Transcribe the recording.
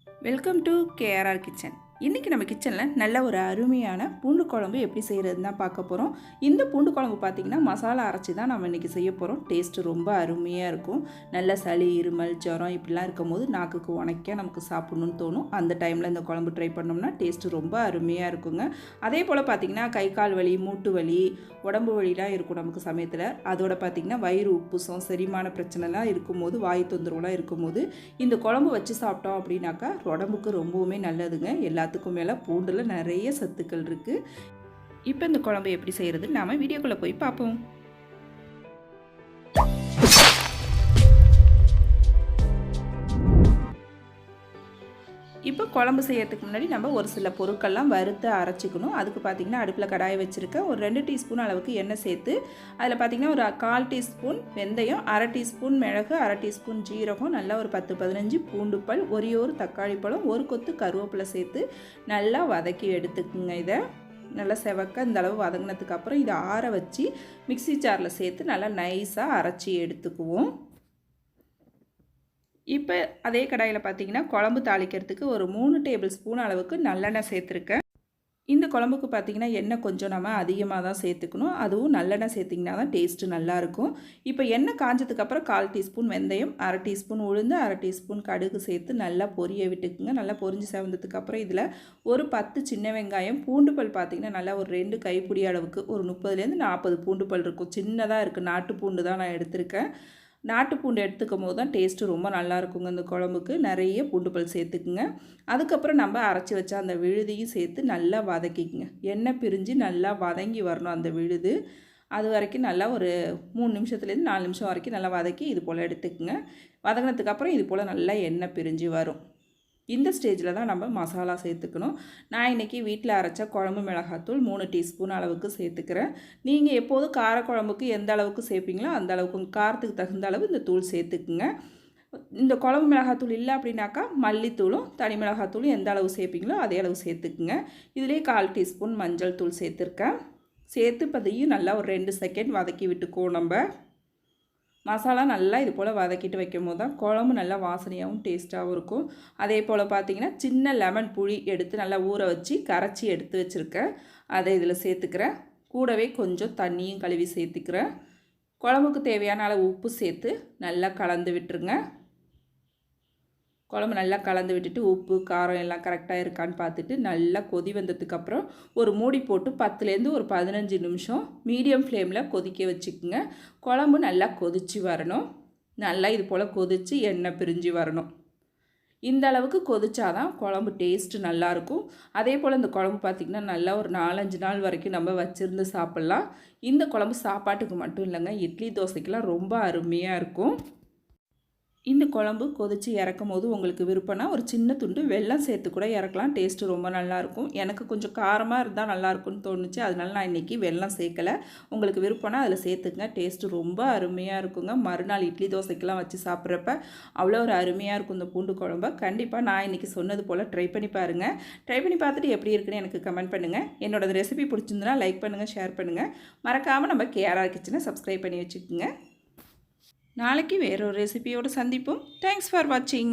Welcome to KRR kitchen. இன்றைக்கி நம்ம கிச்சனில் நல்ல ஒரு அருமையான பூண்டு குழம்பு எப்படி செய்கிறதுன்னு தான் பார்க்க போகிறோம். இந்த பூண்டு குழம்பு பார்த்திங்கன்னா மசாலா அரைச்சி தான் நம்ம இன்றைக்கி செய்ய போகிறோம். டேஸ்ட்டு ரொம்ப அருமையாக இருக்கும். நல்ல சளி, இருமல், ஜுரம் இப்படிலாம் இருக்கும் போது நாக்குக்கு உனைக்க நமக்கு சாப்பிட்ணுன்னு தோணும். அந்த டைமில் இந்த குழம்பு ட்ரை பண்ணோம்னா டேஸ்ட்டு ரொம்ப அருமையாக இருக்குங்க. அதே போல் பார்த்திங்கன்னா கை கால் வலி, மூட்டு வலி, உடம்பு வலிலாம் இருக்கும் நமக்கு சமயத்தில். அதோட பார்த்திங்கன்னா வயிறு உப்புசம், செரிமான பிரச்சனைலாம் இருக்கும்போது, வாய் தொந்தரவுலாம் இருக்கும்போது இந்த குழம்பு வச்சு சாப்பிட்டோம் அப்படின்னாக்கா உடம்புக்கு ரொம்பவுமே நல்லதுங்க. எல்லாத்துக்கும் மேலே பூண்டில் நிறைய சத்துக்கள் இருக்குது. இப்போ இந்த குழம்பு எப்படி செய்கிறது நாம் வீடியோக்குள்ளே போய் பார்ப்போம். இப்போ குழம்பு செய்யறதுக்கு முன்னாடி நம்ம ஒரு சில பொருட்கள்லாம் வறுத்து அரைச்சிக்கணும். அதுக்கு பார்த்திங்கன்னா அடுப்பில் கடாயை வச்சுருக்கேன். ஒரு 2 டீஸ்பூன் அளவுக்கு எண்ணெய் சேர்த்து அதில் பார்த்திங்கன்னா ஒரு 1/4 டீஸ்பூன் வெந்தயம், 1/2 டீஸ்பூன் மிளகு, 1/2 டீஸ்பூன் ஜீரகம், நல்லா ஒரு 10-15 பூண்டு பல், ஒரே ஒரு தக்காளி பழம், ஒரு கொத்து கருவேப்பிலை சேர்த்து நல்லா வதக்கி எடுத்துக்குங்க. இதை நல்லா செவக்க இந்த அளவு வதங்கினதுக்கு அப்புறம் இதை ஆற வச்சு மிக்சி ஜாரில் சேர்த்து நல்லா நைஸாக அரைச்சி எடுத்துக்குவோம். இப்போ அதே கடாயில் பார்த்திங்கன்னா குழம்பு தாளிக்கிறதுக்கு ஒரு 3 டேபிள் ஸ்பூன் அளவுக்கு நல்லெண்ணெய் சேர்த்துருக்கேன். இந்த குழம்புக்கு பார்த்திங்கன்னா எண்ணெய் கொஞ்சம் நம்ம அதிகமாக தான் சேர்த்துக்கணும். அதுவும் நல்லெண்ணெய் சேர்த்திங்கன்னா தான் டேஸ்ட்டு நல்லாயிருக்கும். இப்போ எண்ணெய் காஞ்சதுக்கப்புறம் 1/4 டீஸ்பூன் வெந்தயம், 1/2 டீஸ்பூன் உளுந்து, 1/2 டீஸ்பூன் கடுகு சேர்த்து நல்லா பொரிய விட்டுக்குங்க. நல்லா பொரிஞ்சு செவந்ததுக்கப்புறம் இதில் ஒரு 10 சின்ன வெங்காயம், பூண்டு பல் பார்த்திங்கன்னா நல்லா ஒரு 2 கைப்பிடி அளவுக்கு, ஒரு 30லேருந்து 40 பூண்டு பல் இருக்கும். சின்னதாக இருக்குது. நாட்டு பூண்டு தான் நான் எடுத்திருக்கேன். நாட்டு பூண்டு எடுத்துக்கும் போது தான் டேஸ்ட்டு ரொம்ப நல்லா இருக்குங்க. இந்த குழம்புக்கு நிறைய பூண்டு பல் சேர்த்துக்குங்க. அதுக்கப்புறம் நம்ம அரைச்சி வச்ச அந்த விழுதியும் சேர்த்து நல்லா வதக்கிக்குங்க. எண்ணெய் பிரிஞ்சு நல்லா வதங்கி வரணும் அந்த விழுது. அது வரைக்கும் நல்லா ஒரு 3 நிமிஷத்துலேருந்து 4 நிமிஷம் வரைக்கும் நல்லா வதக்கி இது போல் எடுத்துக்குங்க. வதங்கினதுக்கப்புறம் இது போல் நல்லா எண்ணெய் பிரிஞ்சு வரும். இந்த ஸ்டேஜில் தான் நம்ம மசாலா சேர்த்துக்கணும். நான் இன்றைக்கி வீட்டில் அரைச்ச குழம்பு மிளகாத்தூள் 3 டீஸ்பூன் அளவுக்கு சேர்த்துக்கிறேன். நீங்கள் எப்போதும் காரக்குழம்புக்கு எந்த அளவுக்கு சேர்ப்பீங்களோ அந்த அளவுக்கு உங்கள் காரத்துக்கு தகுந்த அளவு இந்த தூள் சேர்த்துக்குங்க. இந்த குழம்பு மிளகாத்தூள் இல்லை அப்படின்னாக்கா மல்லித்தூளும் தனி மிளகாத்தூளும் எந்த அளவு சேர்ப்பீங்களோ அதே அளவு சேர்த்துக்குங்க. இதிலே 1/4 டீஸ்பூன் மஞ்சள் தூள் சேர்த்துருக்கேன். சேர்த்து பதையும் நல்லா ஒரு 2 செகண்ட் வதக்கி விட்டுக்குவோம். நம்ம மசாலா நல்லா இது போல் வதக்கிட்டு வைக்கும் போது தான் குழம்பு நல்லா வாசனையாகவும் டேஸ்ட்டாகவும் இருக்கும். அதே போல் பார்த்திங்கன்னா சின்ன லெமன் புளி எடுத்து நல்லா ஊற வச்சு கரைச்சி எடுத்து வச்சுருக்கேன். அதை இதில் சேர்த்துக்கிறேன். கூடவே கொஞ்சம் தண்ணியும் கழுவி சேர்த்துக்கிறேன். குழம்புக்கு தேவையான அளவு உப்பு சேர்த்து நல்லா கலந்து விட்டுருங்க. குழம்பு நல்லா கலந்து விட்டுட்டு உப்பு காரம் எல்லாம் கரெக்டாக இருக்கான்னு பார்த்துட்டு நல்லா கொதி வந்ததுக்கப்புறம் ஒரு மூடி போட்டு 10லேருந்து ஒரு 15 நிமிஷம் மீடியம் ஃப்ளேமில் கொதிக்க வச்சுக்குங்க. குழம்பு நல்லா கொதித்து வரணும். நல்லா இது போல் கொதித்து எண்ணெய் பிரிஞ்சு வரணும். இந்த அளவுக்கு கொதிச்சாதான் குழம்பு டேஸ்ட்டு நல்லாயிருக்கும். அதே போல் இந்த குழம்பு பார்த்திங்கன்னா நல்லா ஒரு 4-5 நாள் வரைக்கும் நம்ம வச்சுருந்து சாப்பிட்லாம். இந்த குழம்பு சாப்பாட்டுக்கு மட்டும் இல்லைங்க, இட்லி தோசைக்கெலாம் ரொம்ப அருமையாக இருக்கும். இந்த குழம்பு கொதித்து இறக்கும் போது உங்களுக்கு விருப்பம்னா ஒரு சின்ன துண்டு வெல்லம் சேர்த்து கூட இறக்கலாம். டேஸ்ட்டு ரொம்ப நல்லாயிருக்கும். எனக்கு கொஞ்சம் காரமாக இருந்தால் நல்லாயிருக்கும்னு தோணுச்சு. அதனால நான் இன்றைக்கி வெல்லம் சேர்க்கலை. உங்களுக்கு விருப்பம்னா அதில் சேர்த்துக்குங்க. டேஸ்ட்டு ரொம்ப அருமையாக இருக்குங்க. மறுநாள் இட்லி தோசைக்கெலாம் வச்சு சாப்பிட்றப்ப அவ்வளோ ஒரு அருமையாக இருக்கும் இந்த பூண்டு குழம்பை. கண்டிப்பாக நான் இன்றைக்கி சொன்னது போல் ட்ரை பண்ணி பாருங்கள். ட்ரை பண்ணி பார்த்துட்டு எப்படி இருக்குன்னு எனக்கு கமெண்ட் பண்ணுங்கள். என்னோட ரெசிபி பிடிச்சிருந்துன்னா லைக் பண்ணுங்கள், ஷேர் பண்ணுங்கள். மறக்காமல் நம்ம கேஆர்ஆர் கிச்சனை சப்ஸ்கிரைப் பண்ணி வச்சுக்கோங்க. நாளைக்கு வேறொரு ரெசிபியோடு சந்திப்போம். தேங்க்ஸ் ஃபார் வாட்சிங்.